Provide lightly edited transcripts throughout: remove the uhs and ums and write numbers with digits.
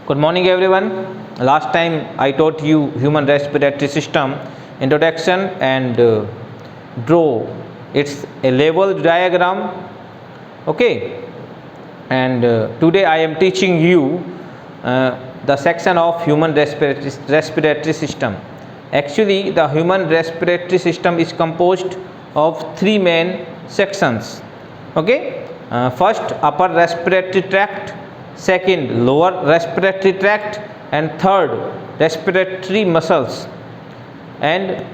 Good morning everyone. Last time I taught you human respiratory system introduction and draw its a level diagram. Okay, and today I am teaching you the section of human respiratory system. Actually the human respiratory system is composed of three main sections. Okay, first upper respiratory tract, second lower respiratory tract, and third respiratory muscles. And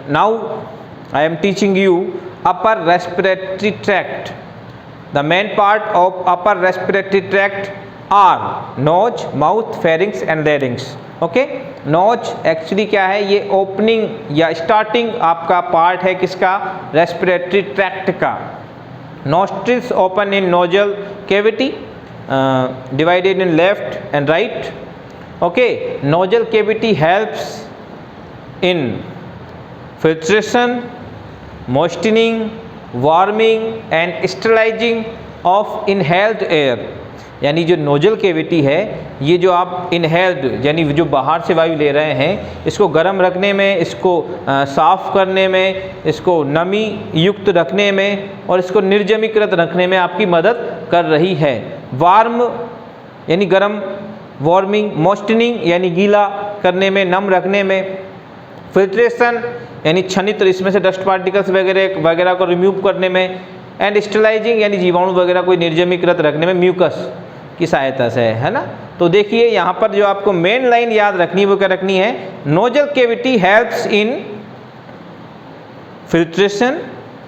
now I am teaching you upper respiratory tract. The main part of upper respiratory tract are nose, mouth, pharynx and larynx. Okay, nose actually क्या है, ये opening या starting आपका part है किसका, respiratory tract का. Nostrils open in nozzle cavity divided in left and right. Okay, nostril cavity helps in filtration, moistening, warming and sterilizing of inhaled air. यानी जो नोजल कैविटी है, ये जो आप इनहेल्ड यानी जो बाहर से वायु ले रहे हैं, इसको गर्म रखने में, इसको साफ़ करने में, इसको नमी युक्त रखने में और इसको निर्जमीकृत रखने में आपकी मदद कर रही है. वार्म यानी गर्म, वार्मिंग, मॉइस्टनिंग यानी गीला करने में, नम रखने में, फिल्ट्रेशन यानी छनित्र इसमें से डस्ट पार्टिकल्स वगैरह को रिमूव करने में, एंड स्टेलाइजिंग यानी जीवाणु वगैरह को निर्जमीकृत रखने में म्यूकस की सहायता से, है ना. तो देखिए यहाँ पर जो आपको मेन लाइन याद रखनी है वो क्या रखनी है, nasal cavity helps in filtration,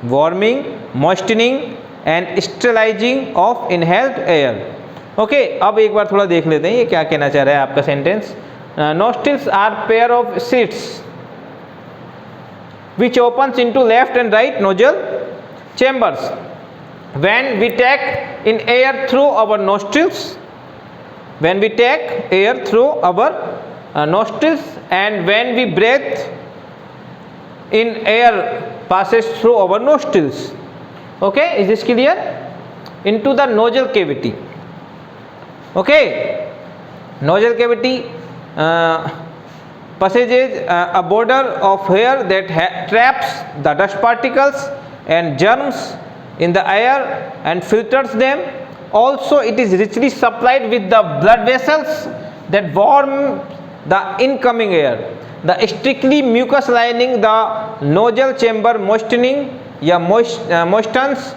warming, moistening and sterilizing of inhaled air. Okay, अब एक बार थोड़ा देख लेते हैं ये क्या कहना चाह रहा है आपका sentence. Nostrils are pair of slits which opens into left and right nostril chambers. When we take in air through our nostrils, when we take air through our nostrils, and when we breathe in, air passes through our nostrils. Okay, is this clear? Into the nasal cavity. Okay, nasal cavity passages a border of hair that traps the dust particles and germs in the air and filters them. Also it is richly supplied with the blood vessels that warm the incoming air. The strictly mucous lining the nasal chamber moistening या moistens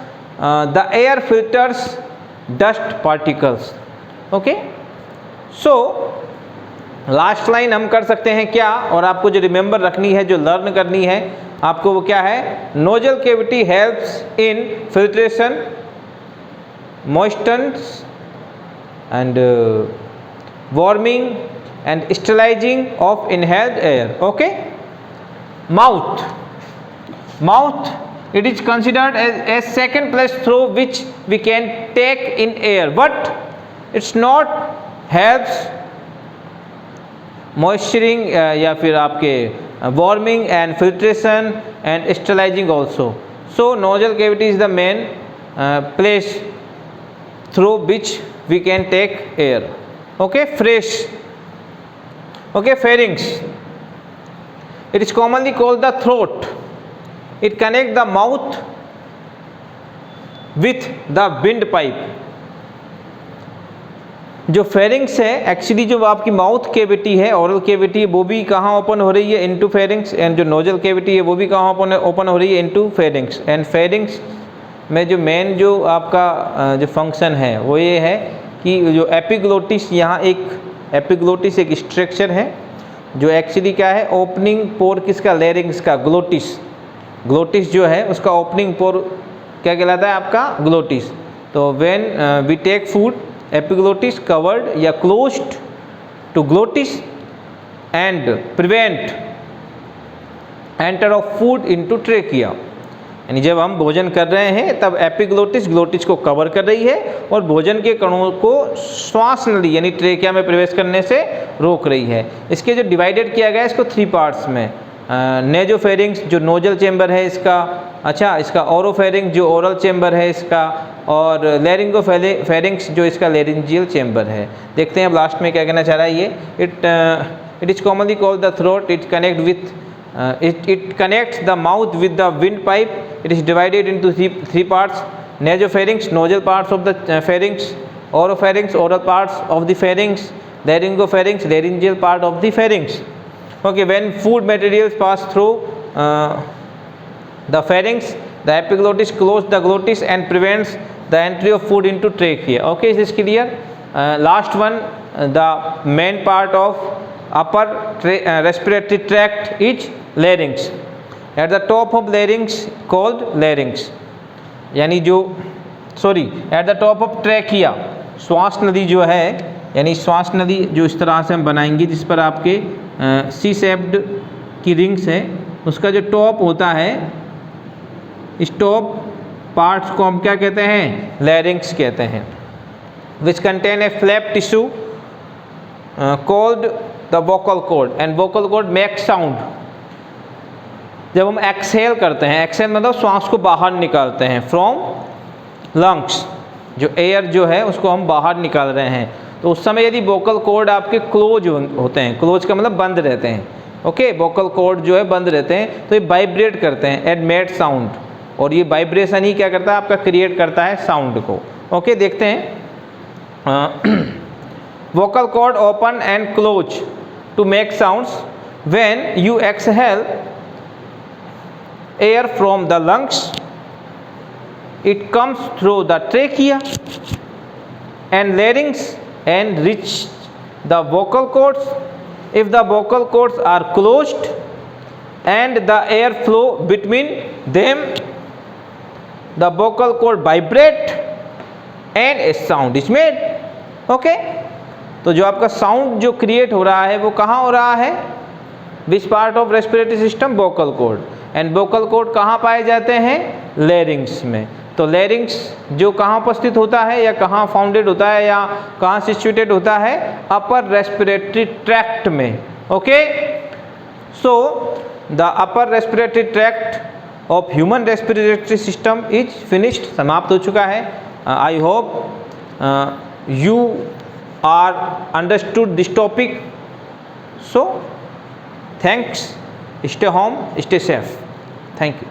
the air filters dust particles. Okay, so last line हम कर सकते हैं क्या, और आपको जो remember रखनी है, जो लर्न करनी है आपको, वो क्या है, nasal cavity helps in filtration, moistens and warming and sterilizing of inhaled air. Okay, mouth, mouth it is considered as second place through which we can take in air, but it's not helps moisturing या फिर आपके warming and filtration and sterilizing also. So nasal cavity is the main place through which we can take air. Okay, fresh. Okay, pharynx, it is commonly called the throat. It connects the mouth with the windpipe. जो pharynx है actually, जो आपकी mouth cavity है, oral cavity, वो भी कहाँ open हो रही है, इनटू फेरिंग्स. एंड जो नोजल कैविटी है वो भी कहाँ ओपन हो रही है, इनटू फेरिंग्स. एंड फेरिंग्स में जो मेन जो आपका जो फंक्शन है वो ये है कि जो एपिग्लोटिस, यहाँ एक एपिग्लोटिस एक स्ट्रक्चर है जो एक्चुअली क्या है, ओपनिंग पोर किसका, लेरिंग्स का, ग्लोटिस. ग्लोटिस जो है उसका ओपनिंग पोर क्या कहलाता है आपका, ग्लोटिस. तो when we take food, epiglottis covered या closed to glottis and prevent enter of food into trachea. यानी जब हम भोजन कर रहे हैं तब एपिग्लोटिस ग्लोटिस को कवर कर रही है और भोजन के कणों को श्वास नली यानी ट्रेकिया में प्रवेश करने से रोक रही है. इसके जो डिवाइडेड किया गया है इसको थ्री पार्ट्स में, नेजोफेरिंग्स जो नोजल चेंबर है इसका, अच्छा इसका ओरोफेरिंग्स जो ओरल चेंबर है इसका, और लैरिंगोफेरिंक्स जो इसका लैरिंजियल चेम्बर है। देखते हैं अब लास्ट में क्या कहना चाह रहा है ये। It is commonly called the throat. It connect with it connects the mouth with the windpipe. It is divided into three parts: nasopharynx, nasal parts of the pharynx; oropharynx, oral parts of the pharynx; laryngopharynx, laryngeal part of the pharynx. Okay, when food materials pass through the pharynx, the epiglottis closes the glottis and prevents the entry of food into trachea. Okay, is this clear? Last one, the main part of upper respiratory tract is larynx. At the top of larynx called larynx, यानी जो at the top of trachea, श्वास नली जो है, यानी श्वास नली जो इस तरह से हम बनाएंगे जिस पर आपके सी शेप्ड की रिंग्स है, उसका जो टॉप होता है, इस टॉप पार्ट्स को हम क्या कहते हैं? लैरिंक्स कहते हैं। Which contain a flap tissue called the vocal cord, and vocal cord make sound. जब हम एक्सहेल करते हैं, एक्सहेल मतलब श्वास को बाहर निकालते हैं फ्रॉम लंग्स, जो एयर जो है उसको हम बाहर निकाल रहे हैं, तो उस समय यदि वोकल कॉर्ड आपके क्लोज होते हैं, क्लोज का मतलब बंद रहते हैं, ओके, वोकल कॉर्ड जो है बंद रहते हैं, तो ये वाइब्रेट करते हैं एंड मेड साउंड, और ये वाइब्रेशन ही क्या करता है? आपका क्रिएट करता है साउंड को। ओके, देखते हैं। vocal cord open and close to make sounds. When you exhale air from the lungs, it comes through the trachea and larynx and reach the vocal cords. If the vocal cords are closed and the air flow between them, the vocal cord vibrate and a sound is made. Okay, तो जो आपका sound जो create हो रहा है वो कहाँ हो रहा है? Which part of respiratory system? Vocal cord. And vocal cord कहाँ पाए जाते हैं? लैरिंग्स में। तो लैरिंग्स जो कहाँ उपस्थित होता है या कहाँ फाउंडेड होता है या कहाँ सिचुएटेड होता है? अपर रेस्पिरेटरी ट्रैक्ट में। Okay, so the upper respiratory tract of human respiratory system is finished, समाप्त हो चुका है। I hope you are understood this topic. So thanks, stay home, stay safe. Thank you.